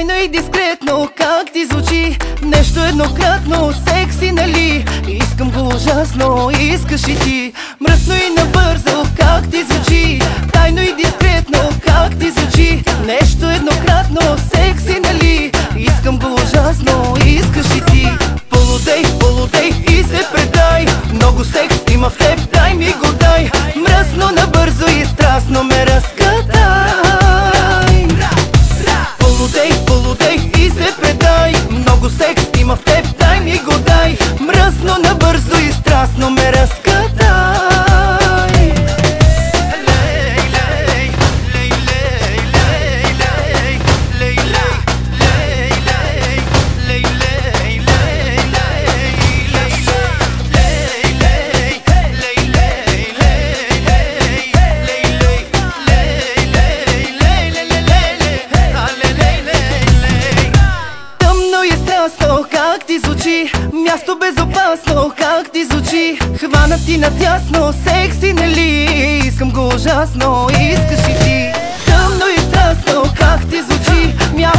Тайно и дискретно, как ти звучи, нещо еднократно, секси, нали? Искам го ужасно, искаш и ти. Мръсно и набързо, как ти звучи, тайно и дискретно, как ти звучи, нещо еднократно, секси, нали? Искам го ужасно, искаш и ти. Полудей, полудей и се предай, много секс има в теб, дай ми го дай. Мръсно, набързо и страстно ме разкатай. Полудей, полудей и се предай, много секс има в теб, дай ми го дай. Мръсно, набързо и страстно ме разкатай. Как ти звучи, място безопасно, как ти звучи, хвана ти надясно, секси, нали? Искам го ужасно, искаш и ти. Тъмно и страстно, как ти звучи, място